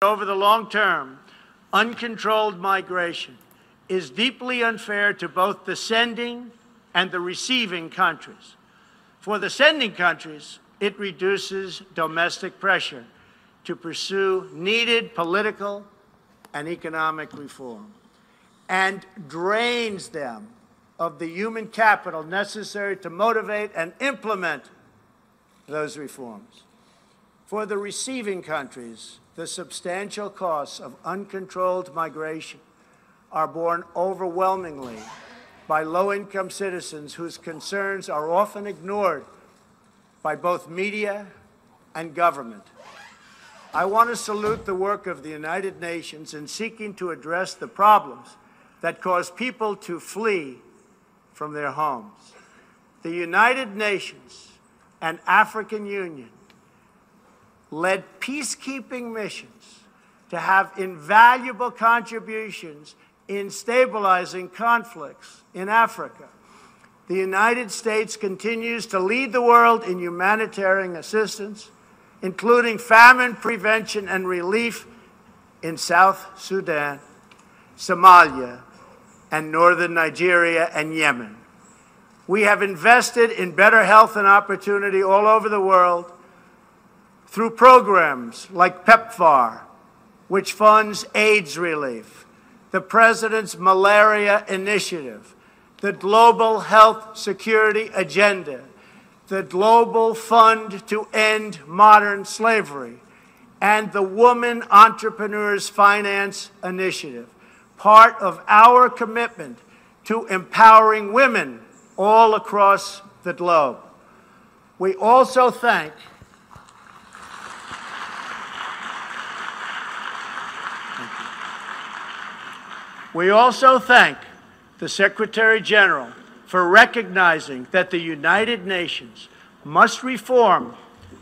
over the long term, uncontrolled migration is deeply unfair to both the sending and the receiving countries. For the sending countries, it reduces domestic pressure to pursue needed political and economic reform and drains them of the human capital necessary to motivate and implement those reforms. For the receiving countries, the substantial costs of uncontrolled migration are borne overwhelmingly by low-income citizens whose concerns are often ignored by both media and government. I want to salute the work of the United Nations in seeking to address the problems that cause people to flee from their homes. The United Nations and African Union led peacekeeping missions to have invaluable contributions in stabilizing conflicts in Africa. The United States continues to lead the world in humanitarian assistance, including famine prevention and relief in South Sudan, Somalia, and northern Nigeria and Yemen. We have invested in better health and opportunity all over the world through programs like PEPFAR, which funds AIDS relief, the President's Malaria Initiative, the Global Health Security Agenda, the Global Fund to End Modern Slavery, and the Woman Entrepreneurs Finance Initiative, part of our commitment to empowering women all across the globe. We also thank the Secretary General for recognizing that the United Nations must reform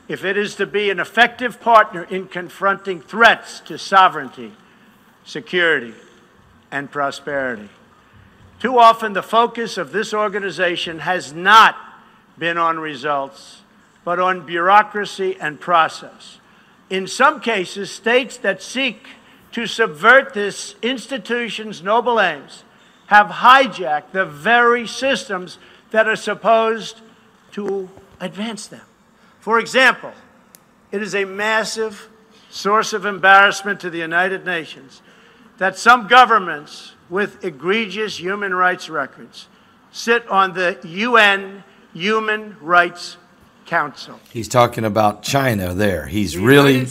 if it is to be an effective partner in confronting threats to sovereignty, security, and prosperity. Too often, the focus of this organization has not been on results, but on bureaucracy and process. In some cases, states that seek to subvert this institution's noble aims have hijacked the very systems that are supposed to advance them. For example, it is a massive source of embarrassment to the United Nations that some governments with egregious human rights records sit on the UN Human Rights Council. He's talking about China there. He's really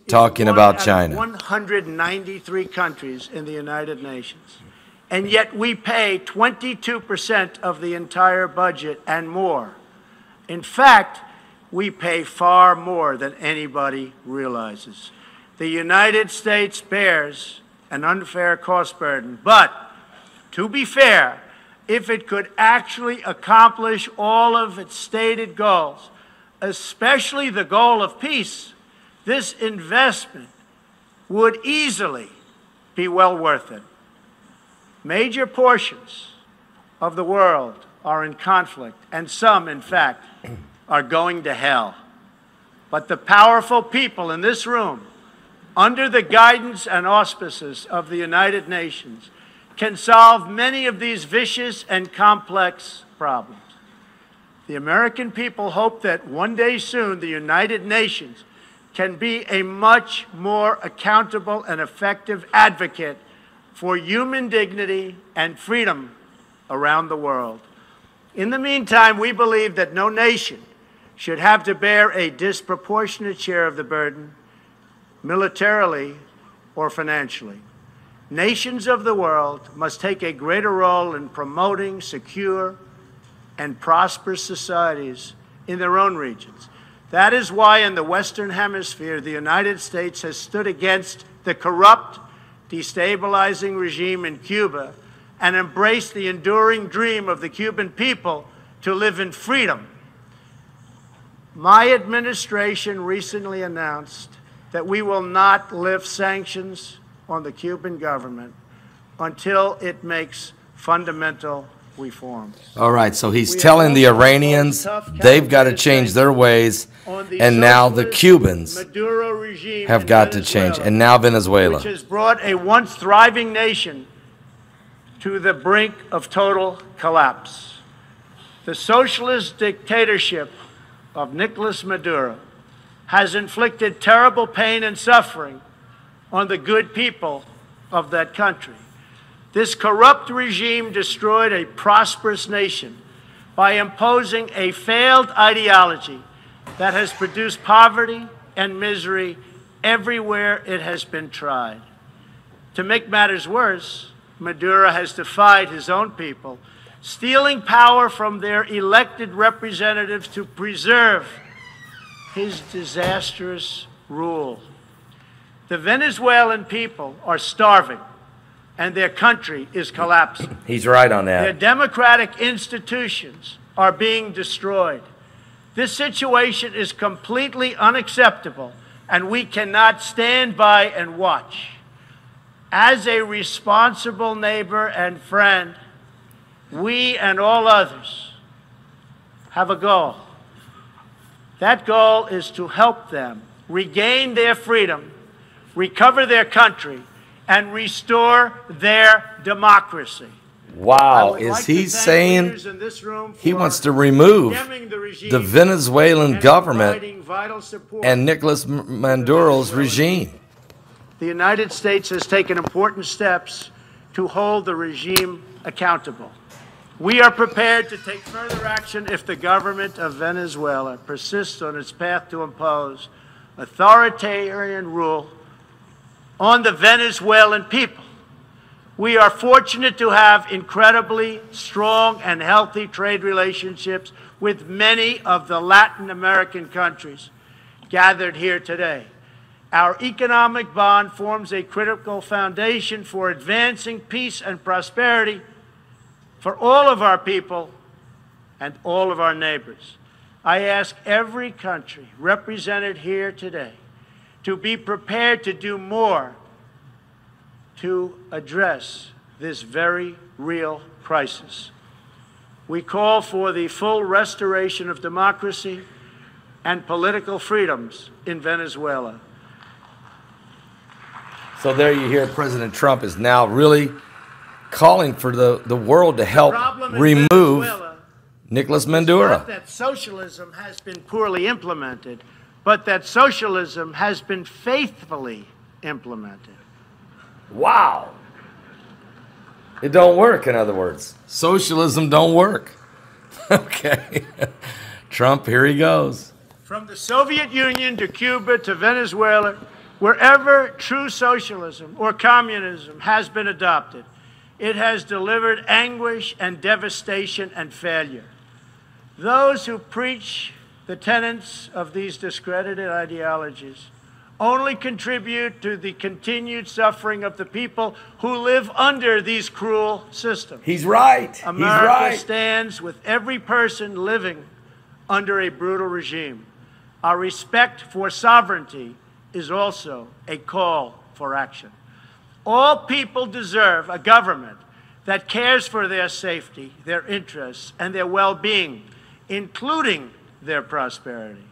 talking about China. 193 countries in the United Nations. And yet we pay 22% of the entire budget and more. In fact, we pay far more than anybody realizes. The United States bears an unfair cost burden, but to be fair, if it could actually accomplish all of its stated goals, especially the goal of peace, this investment would easily be well worth it. Major portions of the world are in conflict, and some, in fact, are going to hell. But the powerful people in this room, under the guidance and auspices of the United Nations, can solve many of these vicious and complex problems. The American people hope that one day soon the United Nations can be a much more accountable and effective advocate for human dignity and freedom around the world. In the meantime, we believe that no nation should have to bear a disproportionate share of the burden, militarily or financially. Nations of the world must take a greater role in promoting secure and prosperous societies in their own regions. That is why in the Western Hemisphere, the United States has stood against the corrupt, destabilizing regime in Cuba and embraced the enduring dream of the Cuban people to live in freedom. My administration recently announced that we will not lift sanctions on the Cuban government until it makes fundamental reforms. All right, so he's telling the Iranians they've got to change their ways, and now the Cubans have got to change, and now Venezuela. Which has brought a once thriving nation to the brink of total collapse. The socialist dictatorship of Nicolas Maduro has inflicted terrible pain and suffering on the good people of that country. This corrupt regime destroyed a prosperous nation by imposing a failed ideology that has produced poverty and misery everywhere it has been tried. To make matters worse, Maduro has defied his own people, stealing power from their elected representatives to preserve his disastrous rule. The Venezuelan people are starving, and their country is collapsing. He's right on that. Their democratic institutions are being destroyed. This situation is completely unacceptable, and we cannot stand by and watch. As a responsible neighbor and friend, we and all others have a goal. That goal is to help them regain their freedom, recover their country, and restore their democracy. Wow, is he saying he wants to remove the Venezuelan government and Nicolas Maduro's regime? The United States has taken important steps to hold the regime accountable. We are prepared to take further action if the government of Venezuela persists on its path to impose authoritarian rule on the Venezuelan people. We are fortunate to have incredibly strong and healthy trade relationships with many of the Latin American countries gathered here today. Our economic bond forms a critical foundation for advancing peace and prosperity for all of our people and all of our neighbors. I ask every country represented here today to be prepared to do more to address this very real crisis. We call for the full restoration of democracy and political freedoms in Venezuela. So there you hear President Trump is now really calling for the world to help remove Nicolas Maduro. Not that socialism has been poorly implemented, but that socialism has been faithfully implemented. Wow. It don't work, in other words. Socialism don't work. Okay. Trump, here he goes. From the Soviet Union to Cuba to Venezuela, wherever true socialism or communism has been adopted, it has delivered anguish and devastation and failure. Those who preach the tenets of these discredited ideologies only contribute to the continued suffering of the people who live under these cruel systems. He's right. America stands with every person living under a brutal regime. Our respect for sovereignty is also a call for action. All people deserve a government that cares for their safety, their interests, and their well-being, including their prosperity.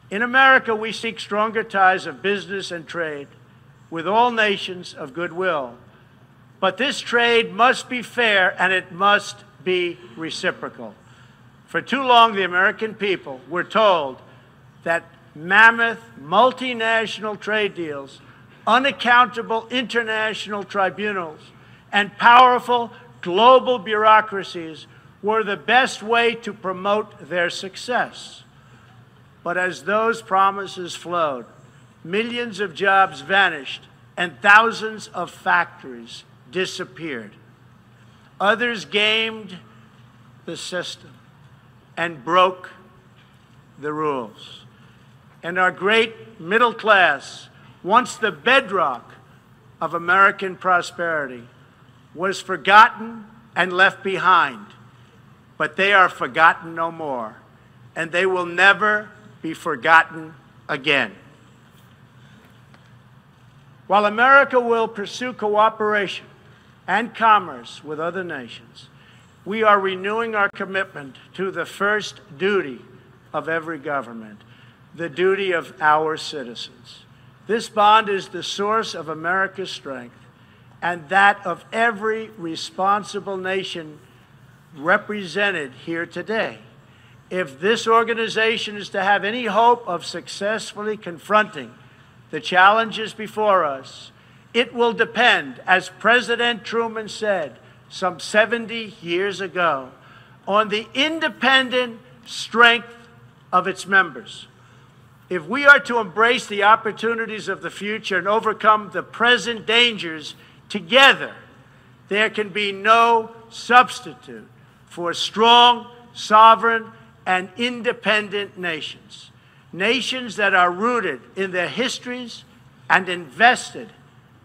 In America, we seek stronger ties of business and trade with all nations of goodwill. But this trade must be fair and it must be reciprocal. For too long, the American people were told that mammoth multinational trade deals, unaccountable international tribunals, and powerful global bureaucracies were the best way to promote their success. But as those promises flowed, millions of jobs vanished and thousands of factories disappeared. Others gamed the system and broke the rules. And our great middle class, once the bedrock of American prosperity, was forgotten and left behind. But they are forgotten no more, and they will never be forgotten again. While America will pursue cooperation and commerce with other nations, we are renewing our commitment to the first duty of every government, the duty of our citizens. This bond is the source of America's strength and that of every responsible nation represented here today. If this organization is to have any hope of successfully confronting the challenges before us, it will depend, as President Truman said some 70 years ago, on the independent strength of its members. If we are to embrace the opportunities of the future and overcome the present dangers together, there can be no substitute for strong, sovereign, and independent nations. Nations that are rooted in their histories and invested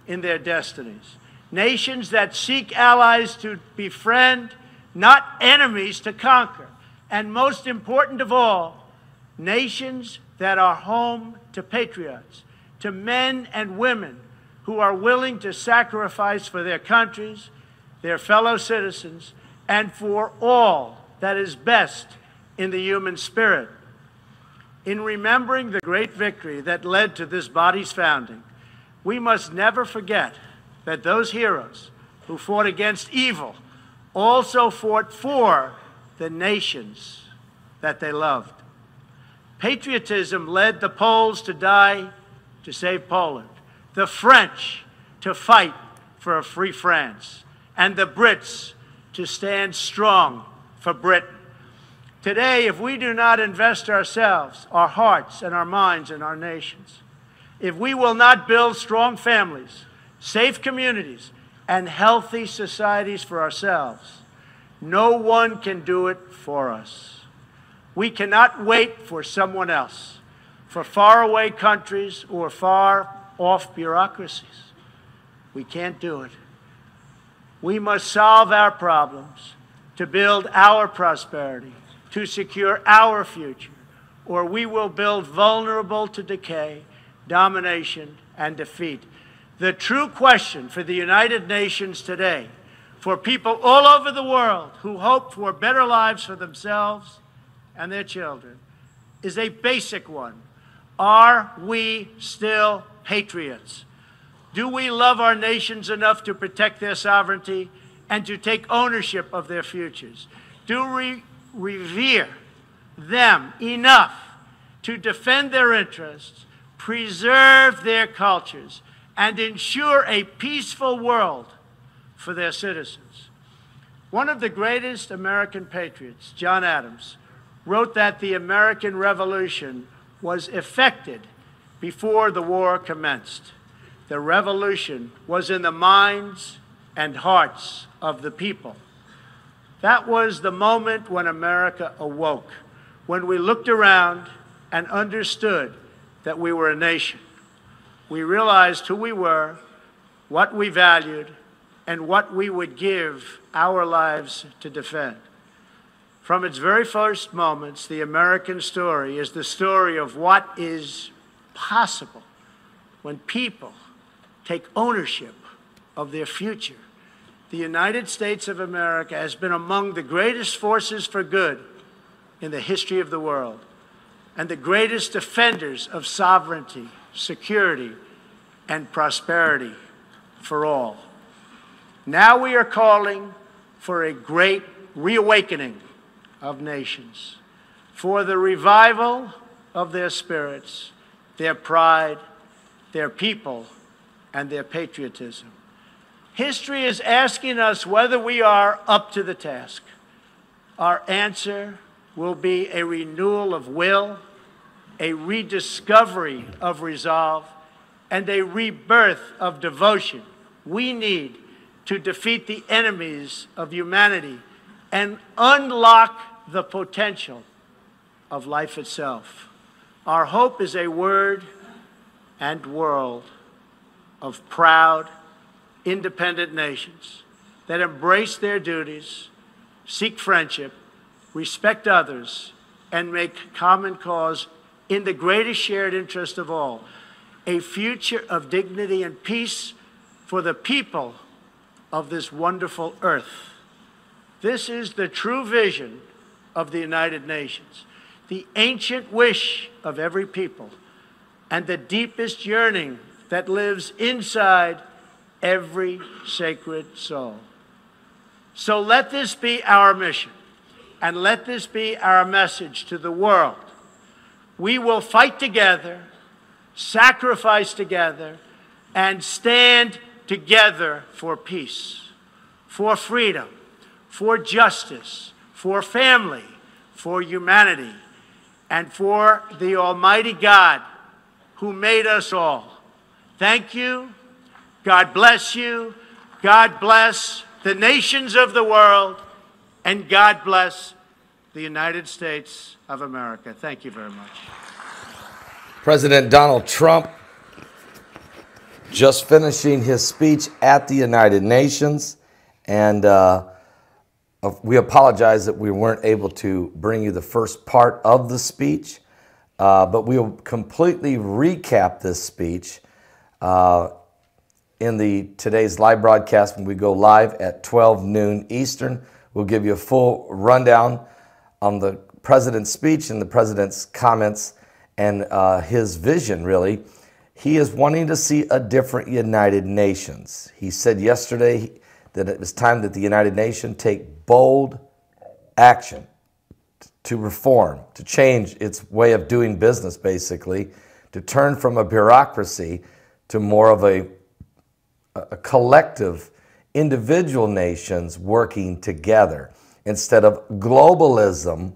in their destinies. Nations that seek allies to befriend, not enemies to conquer. And most important of all, nations that are home to patriots, to men and women who are willing to sacrifice for their countries, their fellow citizens, and for all that is best in the human spirit. In remembering the great victory that led to this body's founding, we must never forget that those heroes who fought against evil also fought for the nations that they loved. Patriotism led the Poles to die to save Poland, the French to fight for a free France, and the Brits to stand strong for Britain. Today, if we do not invest ourselves, our hearts, and our minds in our nations, if we will not build strong families, safe communities, and healthy societies for ourselves, no one can do it for us. We cannot wait for someone else, for faraway countries or far-off bureaucracies. We can't do it. We must solve our problems to build our prosperity, to secure our future, or we will build vulnerable to decay, domination, and defeat. The true question for the United Nations today, for people all over the world who hope for better lives for themselves and their children, is a basic one. Are we still patriots? Do we love our nations enough to protect their sovereignty and to take ownership of their futures? Do we revere them enough to defend their interests, preserve their cultures, and ensure a peaceful world for their citizens? One of the greatest American patriots, John Adams, wrote that the American Revolution was effected before the war commenced. The revolution was in the minds and hearts of the people. That was the moment when America awoke, when we looked around and understood that we were a nation. We realized who we were, what we valued, and what we would give our lives to defend. From its very first moments, the American story is the story of what is possible when people take ownership of their future. The United States of America has been among the greatest forces for good in the history of the world and the greatest defenders of sovereignty, security, and prosperity for all. Now we are calling for a great reawakening of nations, for the revival of their spirits, their pride, their people, and their patriotism. History is asking us whether we are up to the task. Our answer will be a renewal of will, a rediscovery of resolve, and a rebirth of devotion we need to defeat the enemies of humanity and unlock the potential of life itself. Our hope is a word and world of proud, independent nations that embrace their duties, seek friendship, respect others, and make common cause in the greatest shared interest of all, a future of dignity and peace for the people of this wonderful earth. This is the true vision of the United Nations, the ancient wish of every people, and the deepest yearning that lives inside every sacred soul. So let this be our mission, and let this be our message to the world. We will fight together, sacrifice together, and stand together for peace, for freedom, for justice, for family, for humanity, and for the Almighty God who made us all. Thank you. God bless you. God bless the nations of the world, and God bless the United States of America. Thank you very much. President Donald Trump just finishing his speech at the United Nations, and we apologize that we weren't able to bring you the first part of the speech, but we'll completely recap this speech in today's live broadcast when we go live at 12 noon Eastern. We'll give you a full rundown on the president's speech and the president's comments and his vision, really. He is wanting to see a different United Nations. He said yesterday that it was time that the United Nations take bold action to reform, to change its way of doing business, basically, to turn from a bureaucracy to more of a collective, individual nations working together. Instead of globalism,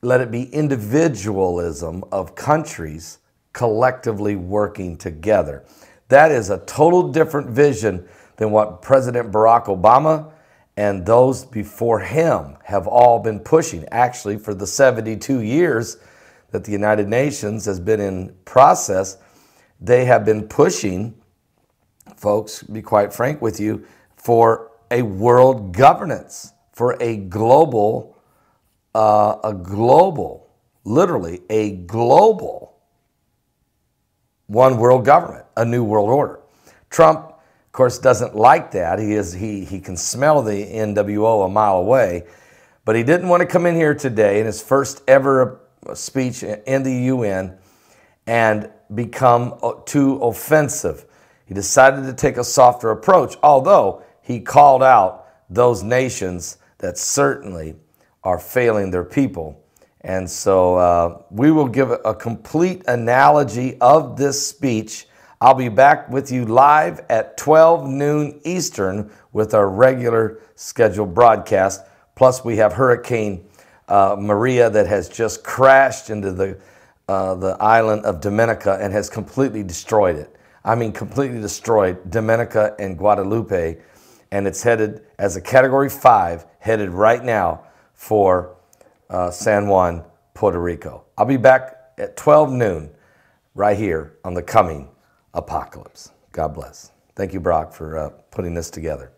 let it be individualism of countries collectively working together. That is a total different vision than what President Barack Obama and those before him have all been pushing. Actually, for the 72 years that the United Nations has been in process, they have been pushing, folks, to be quite frank with you, for a world governance, for a global, literally a global one world government, a new world order. Trump, of course, doesn't like that. He can smell the NWO a mile away, but he didn't want to come in here today in his first ever speech in the UN and become too offensive. He decided to take a softer approach, although he called out those nations that certainly are failing their people. And so we will give a complete analogy of this speech. I'll be back with you live at 12 noon Eastern with our regular scheduled broadcast. Plus, we have Hurricane Maria that has just crashed into the island of Dominica and has completely destroyed it. I mean, completely destroyed Dominica and Guadalupe. And it's headed as a Category 5, headed right now for San Juan, Puerto Rico. I'll be back at 12 noon right here on the coming apocalypse. God bless. Thank you, Brock, for putting this together.